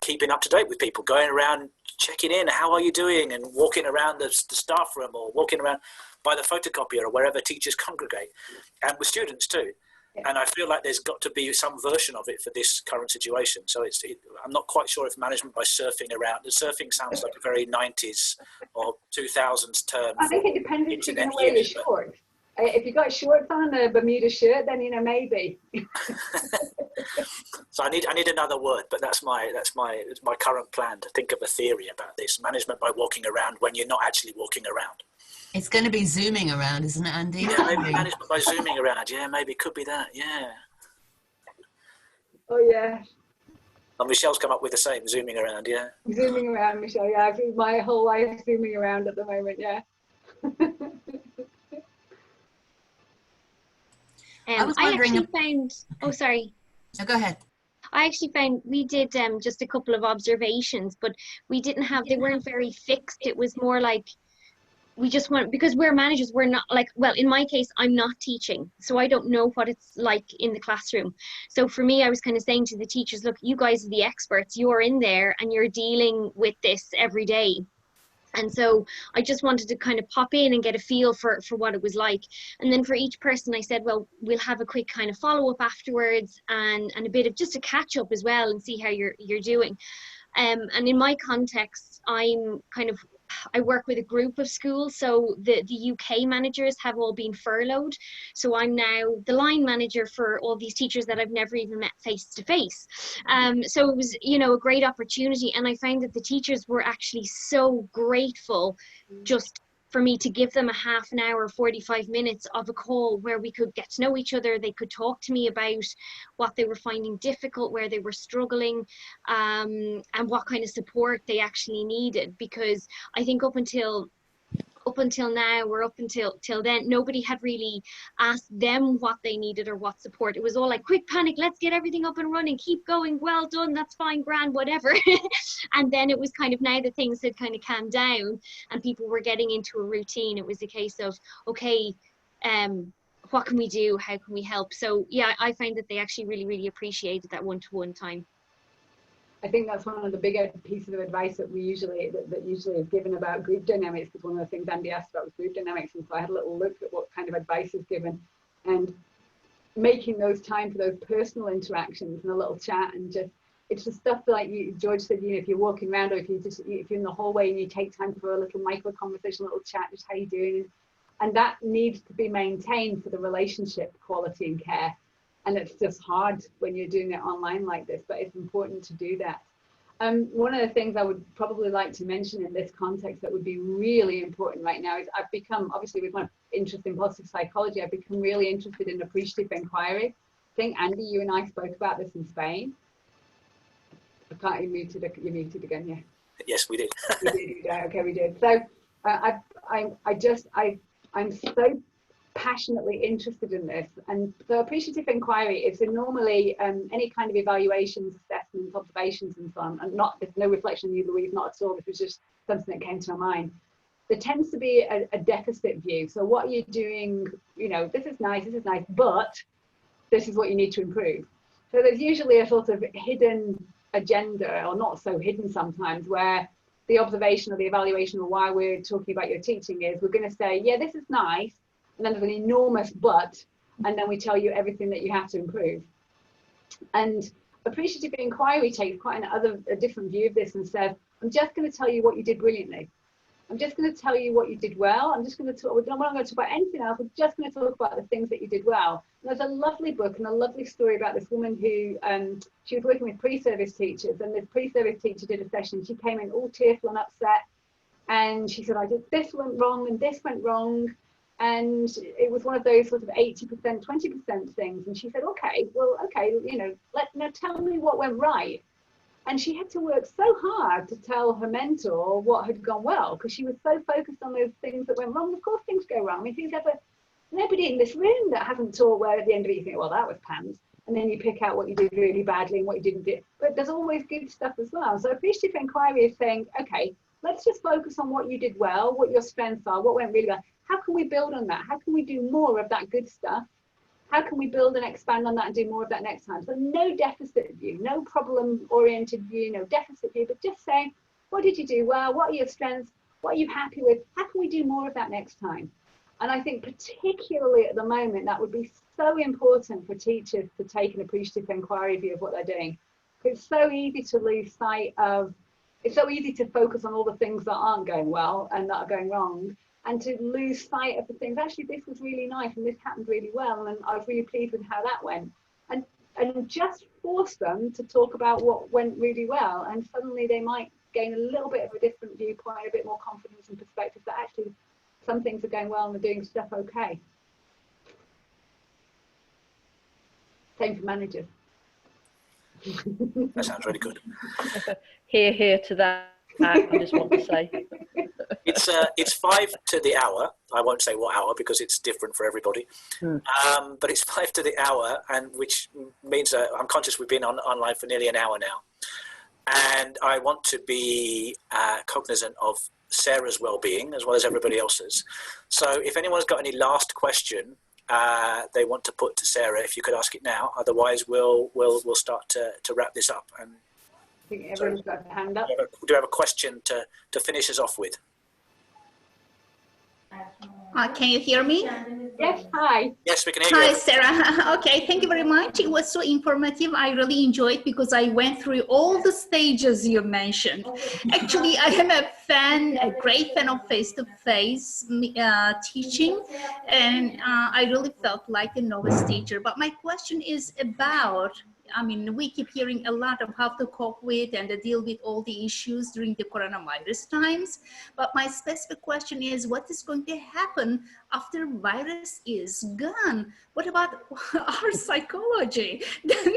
keeping up to date with people, going around checking in, how are you doing, and walking around the staff room, or walking around by the photocopier, or wherever teachers congregate, and with students too. And I feel like there's got to be some version of it for this current situation. So I'm not quite sure if management by surfing around. The surfing sounds like a very 90s or 2000s term. I think it depends if you're going to wear your shorts. If you've got shorts on and a Bermuda shirt, then, you know, maybe. So I need another word, but that's my current plan, to think of a theory about this management by walking around when you're not actually walking around. It's going to be zooming around, isn't it, Andy? Yeah, maybe management by zooming around. Yeah, maybe it could be that. Yeah. Oh yeah. And Michelle's come up with the same, zooming around. Yeah. Zooming around, Michelle. Yeah, I've my whole life zooming around at the moment. Yeah. I actually found. Oh, sorry. No, go ahead. I actually found we did just a couple of observations, but we didn't have. They weren't very fixed. It was more like, we just want, because we're managers, we're not like, well, in my case, I'm not teaching, so I don't know what it's like in the classroom. So for me, I was kind of saying to the teachers, look, you guys are the experts, you're in there and you're dealing with this every day. And so I just wanted to kind of pop in and get a feel for what it was like. And then for each person, I said, well, we'll have a quick kind of follow up afterwards, and a bit of just a catch up as well, and see how you're doing. And in my context, I work with a group of schools, so the UK managers have all been furloughed. So I'm now the line manager for all these teachers that I've never even met face to face. So it was, you know, a great opportunity. And I found that the teachers were actually so grateful just for me to give them a half an hour, 45 minutes of a call where we could get to know each other. They could talk to me about what they were finding difficult, where they were struggling, and what kind of support they actually needed. Because I think up until now, or up until then, nobody had really asked them what they needed or what support. It was all like, quick panic, let's get everything up and running, keep going, well done, that's fine, grand, whatever. And then it was kind of, now that things had kind of calmed down and people were getting into a routine, it was a case of, okay, what can we do, how can we help? So yeah, I find that they actually really, really appreciated that one-to-one time. I think that's one of the bigger pieces of advice that we usually is given about group dynamics, because one of the things Andy asked about was group dynamics, and so I had a little look at what kind of advice is given, and making those time for those personal interactions and a little chat, and just, it's the stuff like George said, you know, if you're walking around, or if you're in the hallway and you take time for a little micro conversation, a little chat, just how you doing, and that needs to be maintained for the relationship quality and care. And it's just hard when you're doing it online like this, but it's important to do that. One of the things I would probably like to mention in this context that would be really important right now is I've become, obviously with my interest in positive psychology, I've become really interested in appreciative inquiry. I think, Andy, you and I spoke about this in Spain. I can't, you're muted again, yeah. Yes, we did. We did, okay, we did. So I'm so passionately interested in this, and the appreciative inquiry is normally any kind of evaluations, assessments, observations, and so on. And there's no reflection on you, Louise, not at all. This was just something that came to my mind. There tends to be a deficit view. So what are you doing? This is nice, but this is what you need to improve. So there's usually a sort of hidden agenda, or not so hidden sometimes, where the observation or the evaluation, or why we're talking about your teaching, is we're going to say, yeah, this is nice, and then there's an enormous but, and then we tell you everything that you have to improve. And appreciative inquiry takes quite a different view of this and says, I'm just going to tell you what you did brilliantly. I'm just going to tell you what you did well. I'm just going to talk, we're not going to talk about anything else. We're just going to talk about the things that you did well. And there's a lovely book and a lovely story about this woman who, she was working with pre-service teachers, and the pre-service teacher did a session. She came in all tearful and upset. And she said, I did this went wrong and this went wrong. And it was one of those sort of 80%, 20% things. And she said, okay, now tell me what went right. And she had to work so hard to tell her mentor what had gone well, because she was so focused on those things that went wrong. Of course, things go wrong. I mean, nobody in this room that hasn't taught where at the end of it you think, well, that was pants. And then you pick out what you did really badly and what you didn't do. But there's always good stuff as well. So appreciative inquiry is saying, okay, let's just focus on what you did well, what your strengths are, what went really well. How can we build on that? How can we do more of that good stuff? How can we build and expand on that and do more of that next time? So no deficit view, no problem-oriented view, no deficit view, but just saying, what did you do well? What are your strengths? What are you happy with? How can we do more of that next time? And I think particularly at the moment, that would be so important for teachers to take an appreciative inquiry view of what they're doing. It's so easy to lose sight of, it's so easy to focus on all the things that aren't going well and that are going wrong, and to lose sight of the things, actually, this was really nice and this happened really well, and I was really pleased with how that went. And just force them to talk about what went really well, and suddenly they might gain a little bit of a different viewpoint, a bit more confidence and perspective that actually some things are going well and they're doing stuff okay. Same for managers. That sounds really good. Hear to that, I just want to say. It's 5 to the hour. I won't say what hour because it's different for everybody. But it's 5 to the hour, and which means I'm conscious we've been online for nearly an hour now. And I want to be cognizant of Sarah's well-being as well as everybody else's. So if anyone's got any last question they want to put to Sarah, if you could ask it now. Otherwise, we'll start to wrap this up. And I think everyone's got a hand up. Do you have a question to finish us off with? Can you hear me? Yes, hi. Yes, we can hear you. Hi, Sarah. Okay, thank you very much. It was so informative. I really enjoyed because I went through all the stages you mentioned. Actually, I am a great fan of face-to-face teaching, and I really felt like a novice teacher. But my question is about, I mean, we keep hearing a lot of how to cope with and deal with all the issues during the coronavirus times. But my specific question is, what is going to happen after virus is gone? What about our psychology? Then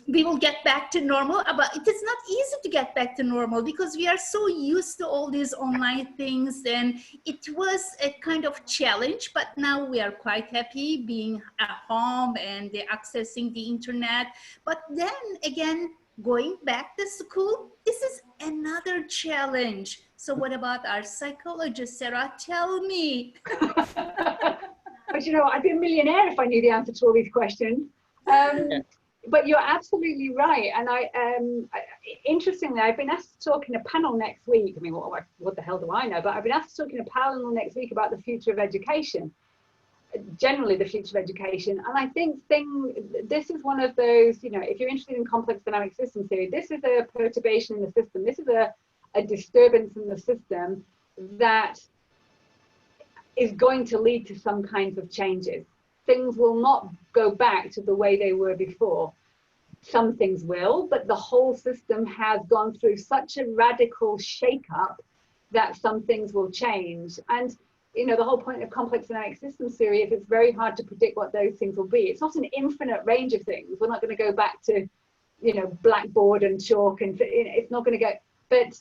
we will get back to normal. But it is not easy to get back to normal because we are so used to all these online things, and it was a kind of challenge, but now we are quite happy being at home and accessing the internet. But then again, going back to school, this is another challenge. So what about our psychologist, Sarah? Tell me. But you know, I'd be a millionaire if I knew the answer to all these questions. But you're absolutely right. And interestingly, I've been asked to talk in a panel next week. I mean, what the hell do I know? But I've been asked to talk in a panel next week about the future of education. Generally the future of education. And I think this is one of those, you know, if you're interested in complex dynamic system theory, this is a perturbation in the system. This is a disturbance in the system that is going to lead to some kinds of changes. Things will not go back to the way they were before. Some things will, but the whole system has gone through such a radical shake-up that some things will change. And you know, the whole point of complex dynamic systems theory is it's very hard to predict what those things will be. It's not an infinite range of things. We're not going to go back to, you know, blackboard and chalk, and it's not going to go. But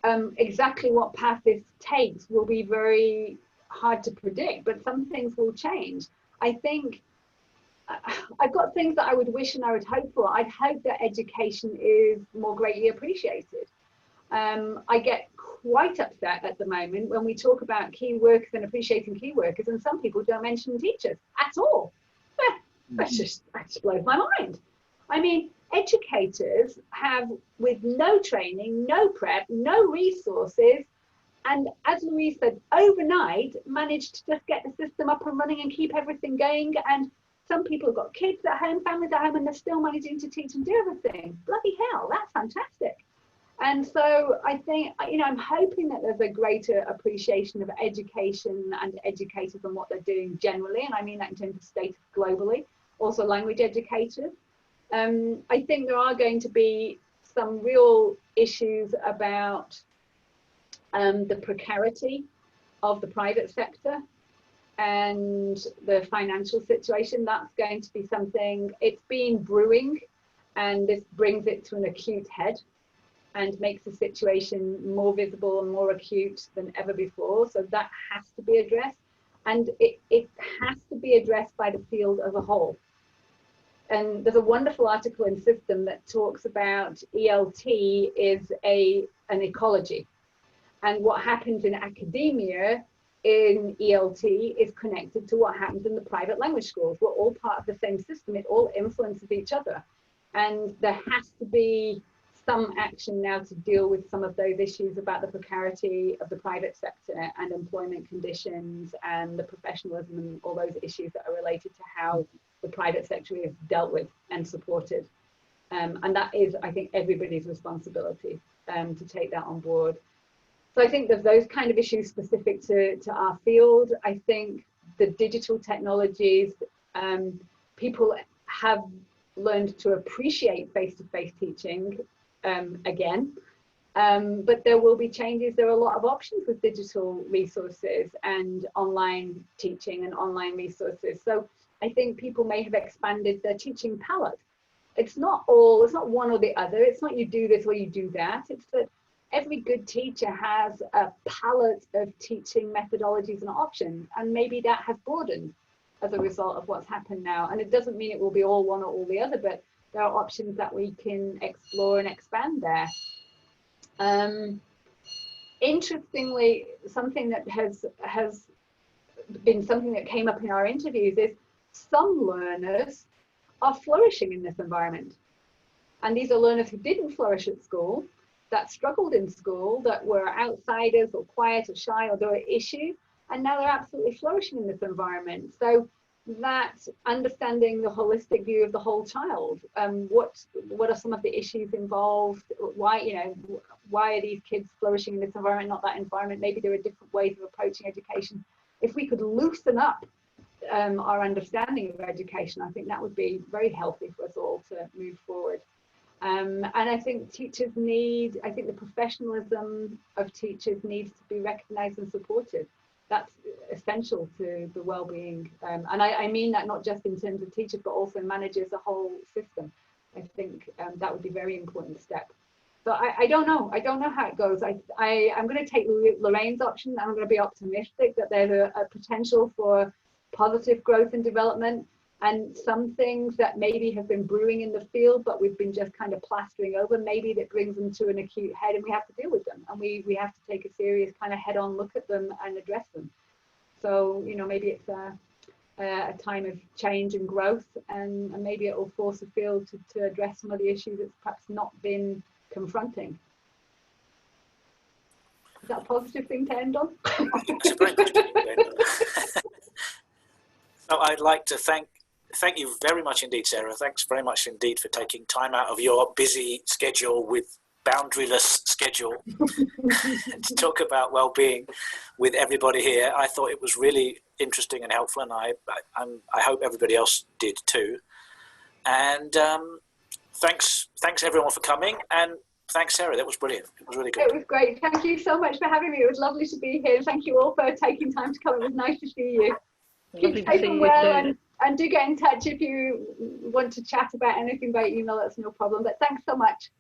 exactly what path this takes will be very hard to predict, but some things will change. I think I've got things that I would wish and I would hope for. I'd hope that education is more greatly appreciated. I get quite upset at the moment when we talk about key workers and appreciating key workers, and some people don't mention teachers at all. That just blows my mind. I mean, educators have, with no training, no prep, no resources, and as Louise said, overnight managed to just get the system up and running and keep everything going. And some people have got kids at home, families at home, and they're still managing to teach and do everything. Bloody hell, that's fantastic. And so I think, I'm hoping that there's a greater appreciation of education and educators and what they're doing generally. And I mean that in terms of status globally, also language educators. I think there are going to be some real issues about the precarity of the private sector and the financial situation. That's going to be something, it's been brewing, and this brings it to an acute head and makes the situation more visible and more acute than ever before. So that has to be addressed, and it has to be addressed by the field as a whole. And there's a wonderful article in System that talks about ELT is an ecology. And what happens in academia in ELT is connected to what happens in the private language schools. We're all part of the same system. It all influences each other. And there has to be some action now to deal with some of those issues about the precarity of the private sector and employment conditions and the professionalism and all those issues that are related to how the private sector is dealt with and supported. And that is, I think, everybody's responsibility to take that on board. So I think there's those kind of issues specific to our field. I think the digital technologies, people have learned to appreciate face-to-face teaching again, but there will be changes. There are a lot of options with digital resources and online teaching and online resources. So I think people may have expanded their teaching palette. It's not one or the other. It's not you do this or you do that. It's that every good teacher has a palette of teaching methodologies and options, and maybe that has broadened as a result of what's happened now. And it doesn't mean it will be all one or all the other, but there are options that we can explore and expand there. Interestingly, something that has been something that came up in our interviews is some learners are flourishing in this environment. And these are learners who didn't flourish at school, that struggled in school, that were outsiders or quiet or shy, or there were issues, and now they're absolutely flourishing in this environment. So that understanding the holistic view of the whole child, what are some of the issues involved? Why are these kids flourishing in this environment, not that environment? Maybe there are different ways of approaching education. If we could loosen up our understanding of education, I think that would be very healthy for us all to move forward. And I think the professionalism of teachers needs to be recognised and supported. That's essential to the well-being. And I mean that not just in terms of teachers, but also managers, the whole system. I think that would be a very important step. So I don't know. I don't know how it goes. I'm going to take Lorraine's option. I'm going to be optimistic that there's a potential for positive growth and development, and some things that maybe have been brewing in the field, but we've been just kind of plastering over, maybe that brings them to an acute head and we have to deal with them. And we have to take a serious kind of head-on look at them and address them. So, maybe it's a time of change and growth, and maybe it will force the field to address some of the issues that's perhaps not been confronting. Is that a positive thing to end on? It's a very positive thing to end on. So I'd like to thank you very much indeed, Sarah. Thanks very much indeed for taking time out of your busy schedule with boundaryless schedule to talk about well-being with everybody here. I thought it was really interesting and helpful, and I hope everybody else did too. And thanks everyone for coming, and thanks Sarah. That was brilliant. It was really good. It was great. Thank you so much for having me. It was lovely to be here. Thank you all for taking time to come. It was nice to see you. Keep safe and well, and do get in touch if you want to chat about anything by email. That's no problem. But thanks so much.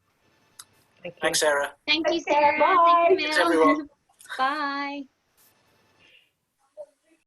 Thanks, Sarah. Thank you, Sarah. Thank you, Thanks, Mel. everyone. Bye.